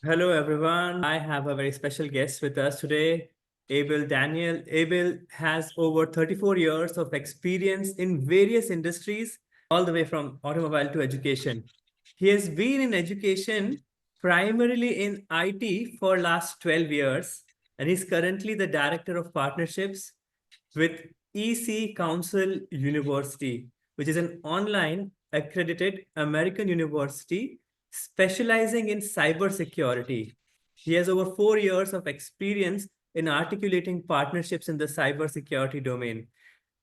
Hello, everyone. I have a very special guest with us today, Abel Daniel. Abel has over 34 years of experience in various industries, all the way from automobile to education. He has been in education primarily in IT for last 12 years, and he's currently the Director of Partnerships with EC Council University, which is an online accredited American university specializing in cybersecurity. He has over 4 years of experience in articulating partnerships in the cybersecurity domain.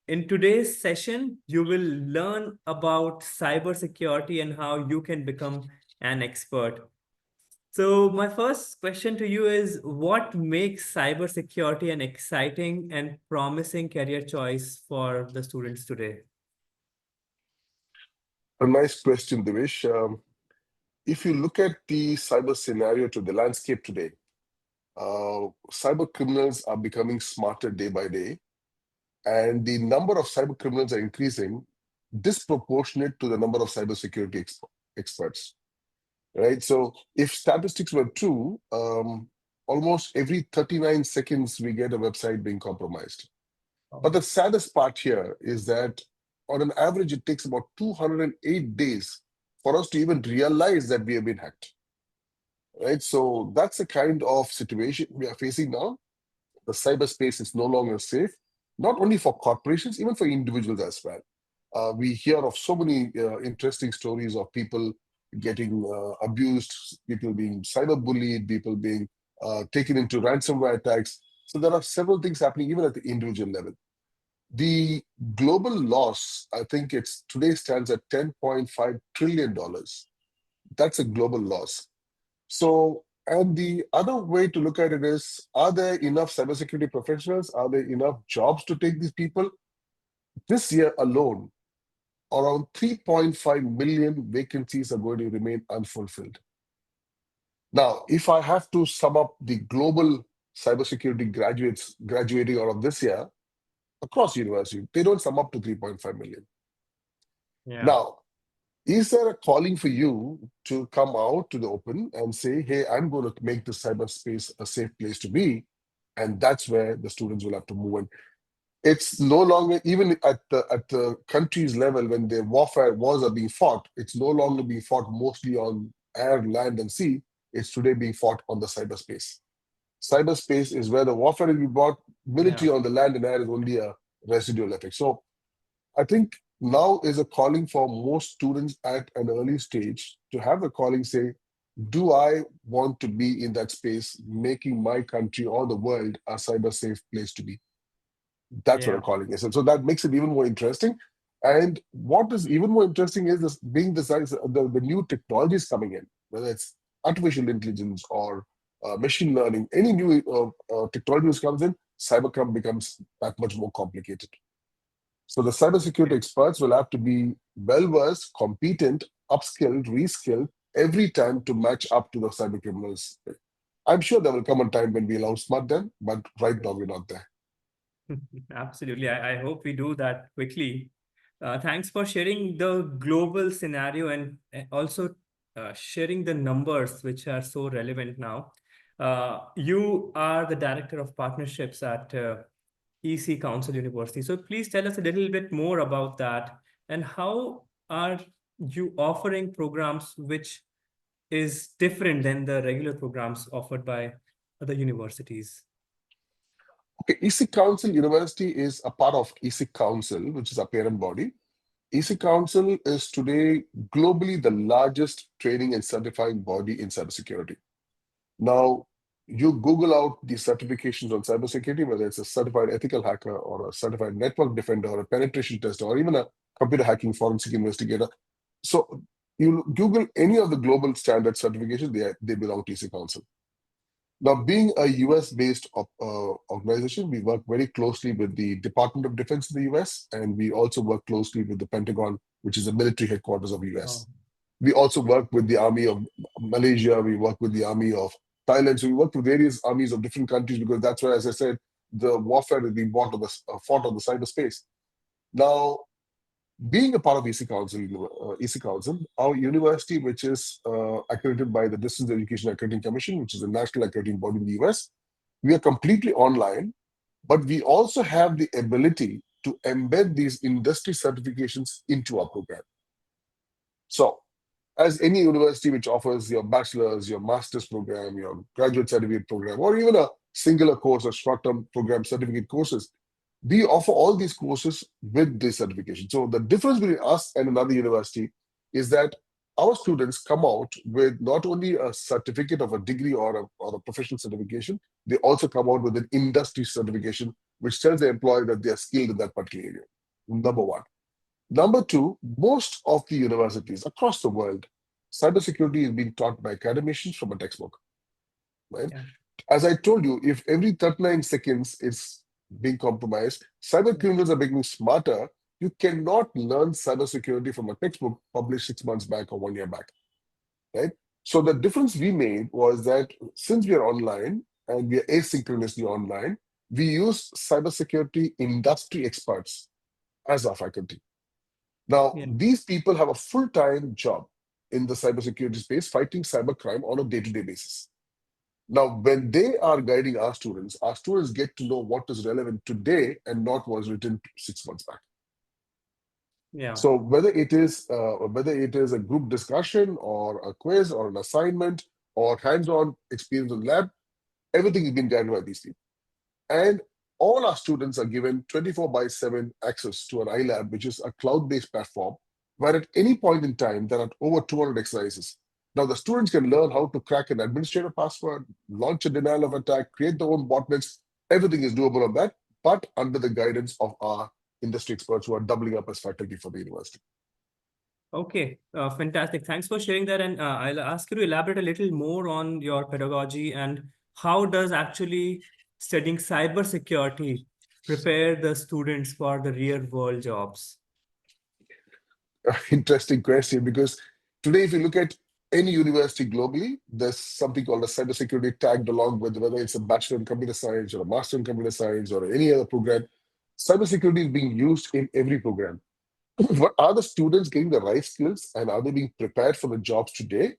In today's session, you will learn about cybersecurity and how you can become an expert. So my first question to you is, what makes cybersecurity an exciting and promising career choice for the students today? A nice question, Devesh. If you look at the cyber scenario to the landscape today, cyber criminals are becoming smarter day by day, and the number of cyber criminals are increasing disproportionate to the number of cybersecurity experts, right? So if statistics were true, almost every 39 seconds we get a website being compromised. But the saddest part here is that on an average, it takes about 208 days for us to even realize that we have been hacked, right? So that's the kind of situation we are facing now. The cyberspace is no longer safe, not only for corporations, even for individuals as well. We hear of so many interesting stories of people getting abused, people being cyberbullied, people being taken into ransomware attacks. So there are several things happening even at the individual level. The global loss, I think it's today stands at $10.5 trillion. That's a global loss. So, and the other way to look at it is, are there enough cybersecurity professionals? Are there enough jobs to take these people? This year alone, around 3.5 million vacancies are going to remain unfulfilled. Now, if I have to sum up the global cybersecurity graduates graduating out of this year, across university, they don't sum up to 3.5 million. Yeah. Now, is there a calling for you to come out to the open and say, hey, I'm going to make this cyberspace a safe place to be? And that's where the students will have to move in. It's no longer, even at the country's level, when the wars are being fought, it's no longer being fought mostly on air, land, and sea. It's today being fought on the cyberspace. Cyberspace is where the warfare is being brought. Yeah. Military on the land and air is only a residual effect. So I think now is a calling for most students at an early stage to have a calling say, do I want to be in that space, making my country or the world a cyber safe place to be? That's what a Yeah. calling is. And so that makes it even more interesting. And what is even more interesting is this being the new technologies coming in, whether it's artificial intelligence or machine learning, any new technology that comes in, cybercrime becomes that much more complicated. So the cybersecurity experts will have to be well-versed, competent, upskilled, reskilled every time to match up to the cyber criminals. I'm sure there will come a time when we'll outsmart them, but right now we're not there. Absolutely. I hope we do that quickly. Thanks for sharing the global scenario and also sharing the numbers, which are so relevant now. You are the Director of Partnerships at EC Council University. So please tell us a little bit more about that and how are you offering programs which is different than the regular programs offered by other universities? Okay, EC Council University is a part of EC Council, which is a parent body. EC Council is today globally the largest training and certifying body in cybersecurity. Now, you Google out the certifications on cybersecurity, whether it's a certified ethical hacker or a certified network defender or a penetration tester or even a computer hacking forensic investigator. So you Google any of the global standard certifications, they belong to EC Council. Now, being a US-based organization, we work very closely with the Department of Defense in the US, and we also work closely with the Pentagon, which is the military headquarters of the Oh, US. We also work with the Army of Malaysia, we work with the Army of Thailand, so we work with various armies of different countries because that's where, as I said, the warfare is being fought on the cyberspace. Now, Being a part of EC Council, our university, which is accredited by the Distance Education Accrediting Commission, which is a national accrediting body in the US, we are completely online, but we also have the ability to embed these industry certifications into our program. So, as any university which offers your bachelor's, your master's program, your graduate certificate program, or even a singular course or short-term program certificate courses, we offer all these courses with this certification. So the difference between us and another university is that our students come out with not only a certificate of a degree or a professional certification, they also come out with an industry certification, which tells the employer that they are skilled in that particular area. Number one. Number two, most of the universities across the world, cybersecurity is being taught by academicians from a textbook, right? Yeah. As I told you, if every 39 seconds it's being compromised, cyber criminals are becoming smarter. You cannot learn cybersecurity from a textbook published 6 months back or 1 year back, right? So the difference we made was that since we are online and we are asynchronously online, we use cybersecurity industry experts as our faculty. Now, Yeah. these people have a full-time job in the cybersecurity space, fighting cybercrime on a day-to-day basis. Now, when they are guiding our students get to know what is relevant today and not what was written 6 months back. Yeah. So whether it is a group discussion or a quiz or an assignment or hands-on experience in lab, everything is being guided by these people. And all our students are given 24/7 access to an iLab, which is a cloud-based platform, where at any point in time, there are over 200 exercises. Now, the students can learn how to crack an administrator password, launch a denial of attack, create their own botnets. Everything is doable on that, but under the guidance of our industry experts who are doubling up as faculty for the university. Okay, fantastic. Thanks for sharing that. And I'll ask you to elaborate a little more on your pedagogy and how does actually studying cybersecurity prepare the students for the real world jobs? Interesting question, because today, if you look at any university globally, there's something called a cybersecurity tagged along with whether it's a bachelor in computer science or a master in computer science or any other program. Cybersecurity is being used in every program. But are the students getting the right skills and are they being prepared for the jobs today?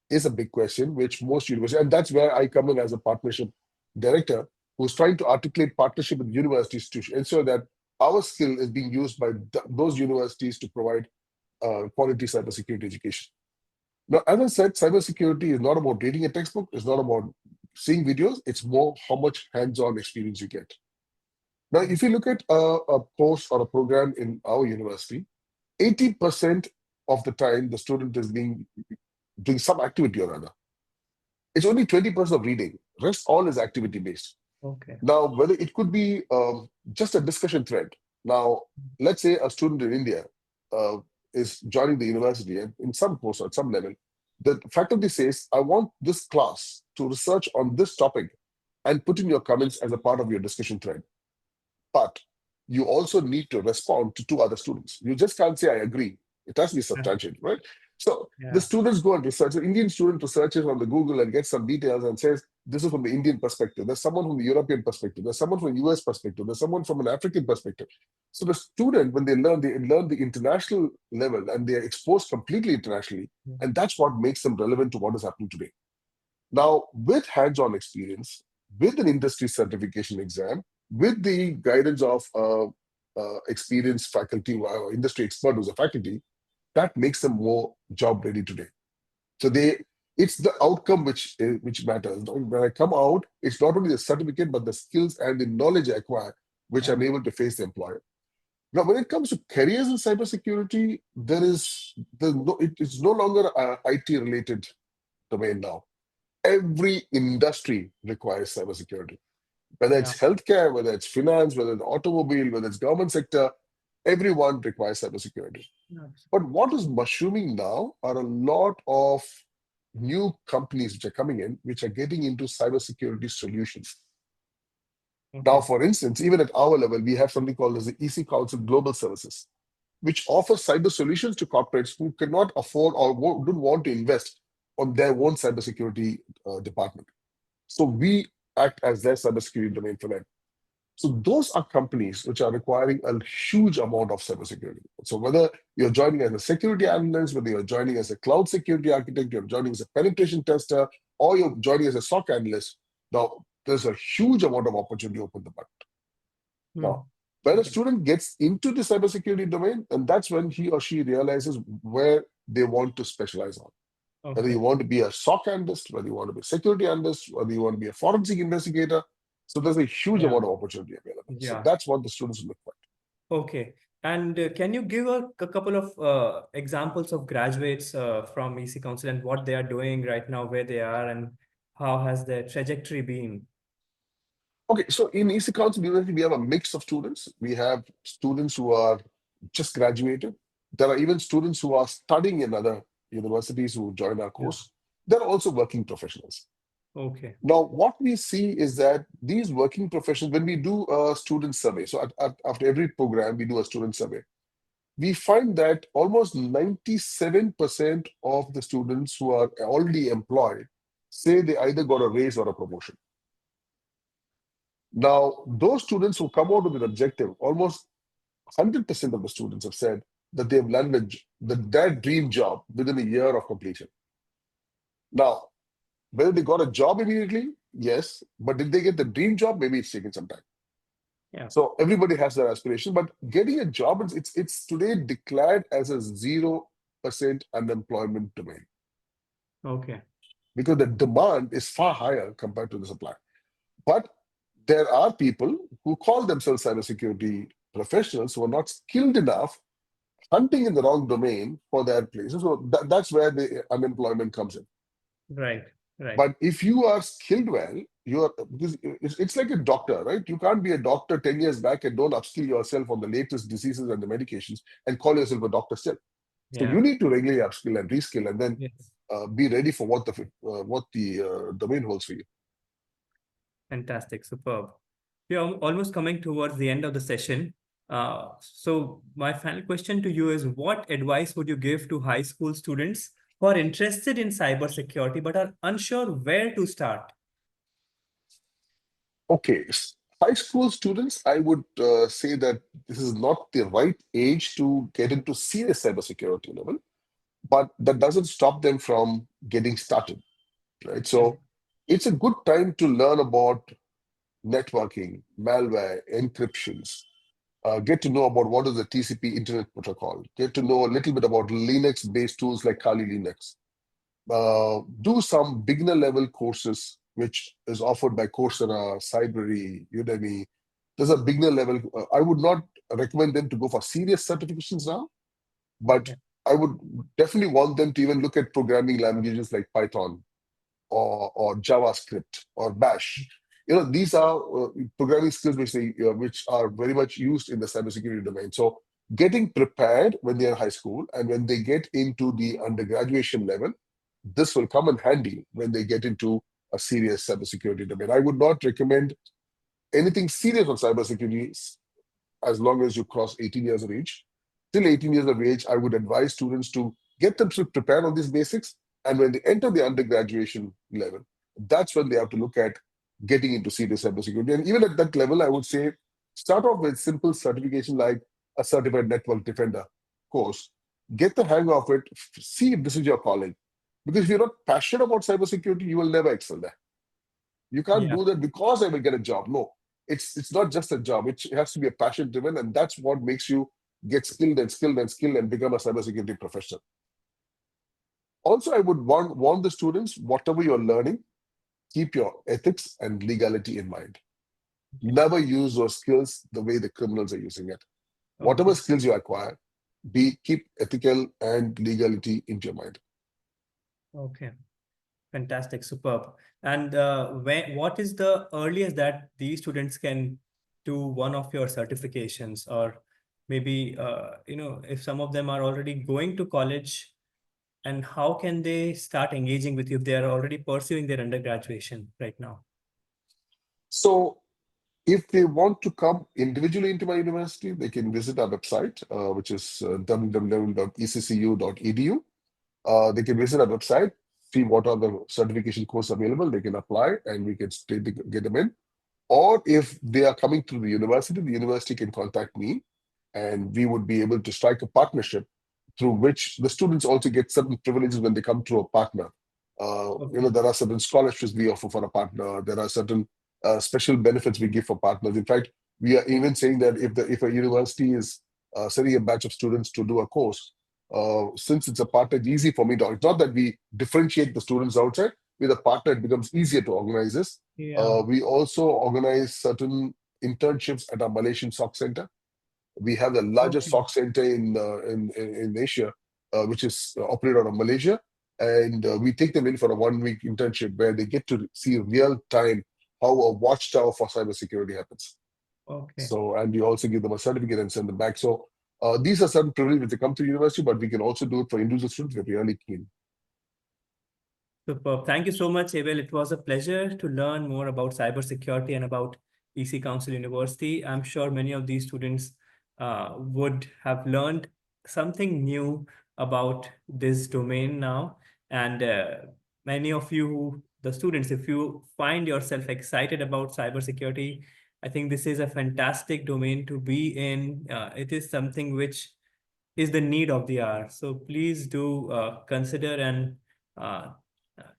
Is a big question, which most universities, and that's where I come in as a partnership director who's trying to articulate partnership with universities to ensure that our skill is being used by those universities to provide quality cybersecurity education. Now, as I said, cybersecurity is not about reading a textbook, it's not about seeing videos, it's more how much hands-on experience you get. Now, if you look at a course or a program in our university, 80% of the time the student is doing some activity or other. It's only 20% of reading. Rest all is activity based. Okay. Now, whether it could be just a discussion thread. Now, let's say a student in India uh, is joining the university, and in some course or at some level, the faculty says, I want this class to research on this topic and put in your comments as a part of your discussion thread. But you also need to respond to two other students. You just can't say, I agree. It has to be Yeah. substantiated, right? So the Yeah. students go and research. The Indian student researches on the Google and gets some details and says, this is from the Indian perspective. There's someone from the European perspective. There's someone from the US perspective. There's someone from an African perspective. So the student, when they learn the international level and they are exposed completely internationally. And that's what makes them relevant to what is happening today. Now, with hands-on experience, with an industry certification exam, with the guidance of experienced faculty or industry expert who's a faculty, that makes them more job ready today. So it's the outcome which matters. When I come out, it's not only the certificate, but the skills and the knowledge I acquire, which Yeah. I'm able to face the employer. Now, when it comes to careers in cybersecurity, it's no longer a IT related domain now. Every industry requires cybersecurity, whether Yeah. it's healthcare, whether it's finance, whether it's automobile, whether it's government sector, everyone requires cybersecurity. Yeah. But what is mushrooming now are a lot of new companies which are coming in, which are getting into cybersecurity solutions. Now, Okay. for instance, even at our level, we have something called as the EC Council Global Services, which offers cyber solutions to corporates who cannot afford or don't want to invest on their own cybersecurity department. So we act as their cybersecurity domain for them. So those are companies which are requiring a huge amount of cybersecurity. So whether you're joining as a security analyst, whether you're joining as a cloud security architect, you're joining as a penetration tester, or you're joining as a SOC analyst, now there's a huge amount of opportunity open the button. Now, when a Okay. student gets into the cybersecurity domain, and that's when he or she realizes where they want to specialize on. Whether Okay. you want to be a SOC analyst, whether you want to be a security analyst, whether you want to be a forensic investigator. So there's a huge Yeah. amount of opportunity available. So Yeah. that's what the students look for. Okay. And can you give a couple of examples of graduates from EC Council and what they are doing right now, where they are, and how has their trajectory been? Okay, so in EC Council University, we have a mix of students. We have students who are just graduated. There are even students who are studying in other universities who join our Yeah. course. They're also working professionals. Okay. Now, what we see is that these working professionals, when we do a student survey, so after every program, we do a student survey, we find that almost 97% of the students who are already employed say they either got a raise or a promotion. Now, those students who come out with an objective, almost 100% of the students have said that they've landed their dream job within a year of completion. Now, whether they got a job immediately, yes, but did they get the dream job? Maybe it's taken some time. Yeah. So everybody has their aspiration, but getting a job, it's today declared as a 0% unemployment domain Okay. because the demand is far higher compared to the supply. But there are people who call themselves cybersecurity professionals who are not skilled enough, hunting in the wrong domain for their places. So that's where the unemployment comes in. Right. Right. But if you are skilled well, you are because it's like a doctor, right? You can't be a doctor 10 years back and don't upskill yourself on the latest diseases and the medications and call yourself a doctor still. So Yeah. you need to regularly upskill and reskill and then Yes. be ready for what the domain holds for you. Fantastic. Superb. We are almost coming towards the end of the session. So my final question to you is, what advice would you give to high school students who are interested in cybersecurity but are unsure where to start? Okay, high school students, I would say that this is not the right age to get into serious cybersecurity level, but that doesn't stop them from getting started, right? Yeah. So it's a good time to learn about networking, malware, encryptions, get to know about what is the TCP Internet Protocol, get to know a little bit about Linux-based tools like Kali Linux, do some beginner level courses, which is offered by Coursera, Cybrary, Udemy. There's a beginner level. I would not recommend them to go for serious certifications now, but Okay. I would definitely want them to even look at programming languages like Python or JavaScript or Bash. These are programming skills which are very much used in the cybersecurity domain. So getting prepared when they're in high school and when they get into the undergraduation level, this will come in handy when they get into a serious cybersecurity domain. I would not recommend anything serious on cybersecurity as long as you cross 18 years of age. Till 18 years of age, I would advise students to get themselves prepared on these basics. And when they enter the undergraduation level, that's when they have to look at getting into serious cybersecurity. And even at that level, I would say start off with simple certification like a certified network defender course. Get the hang of it, see if this is your calling. Because if you're not passionate about cybersecurity, you will never excel there. You can't Yeah. do that because I will get a job. No, it's not just a job. It has to be a passion driven, and that's what makes you get skilled and skilled and skilled and become a cybersecurity professional. Also, I would warn the students, whatever you're learning, keep your ethics and legality in mind. Never use those skills the way the criminals are using it. Whatever Okay. skills you acquire, keep ethical and legality into your mind. Okay. Fantastic. Superb. And what is the earliest that these students can do one of your certifications? Or maybe, if some of them are already going to college, and how can they start engaging with you if they are already pursuing their undergraduation right now? So if they want to come individually into my university, they can visit our website, which is www.eccu.edu. They can visit our website, see what are the certification courses available. They can apply and we can get them in. Or if they are coming through the university can contact me, and we would be able to strike a partnership through which the students also get certain privileges when they come to a partner. Okay. There are certain scholarships we offer for a partner. There are certain special benefits we give for partners. In fact, we are even saying that if a university is sending a batch of students to do a course, since it's a partner, it's easy for me to. It's not that we differentiate the students outside. With a partner, it becomes easier to organize this. Yeah. We also organize certain internships at our Malaysian SOC center. We have the largest Okay. SOC center in Asia, which is operated out of Malaysia. And we take them in for a 1 week internship where they get to see real time how a watchtower for cybersecurity happens. Okay. So, and we also give them a certificate and send them back. So, these are certain privileges which they come to university, but we can also do it for individual students. We're really keen. Superb. Thank you so much, Abel. It was a pleasure to learn more about cybersecurity and about EC Council University. I'm sure many of these students would have learned something new about this domain now. And many of you, the students, if you find yourself excited about cybersecurity, I think this is a fantastic domain to be in. It is something which is the need of the hour. So please do consider, and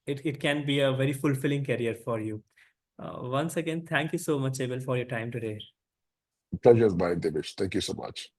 it can be a very fulfilling career for you. Once again, thank you so much, Abel, for your time today. Pleasure is mine, Devesh. Thank you so much.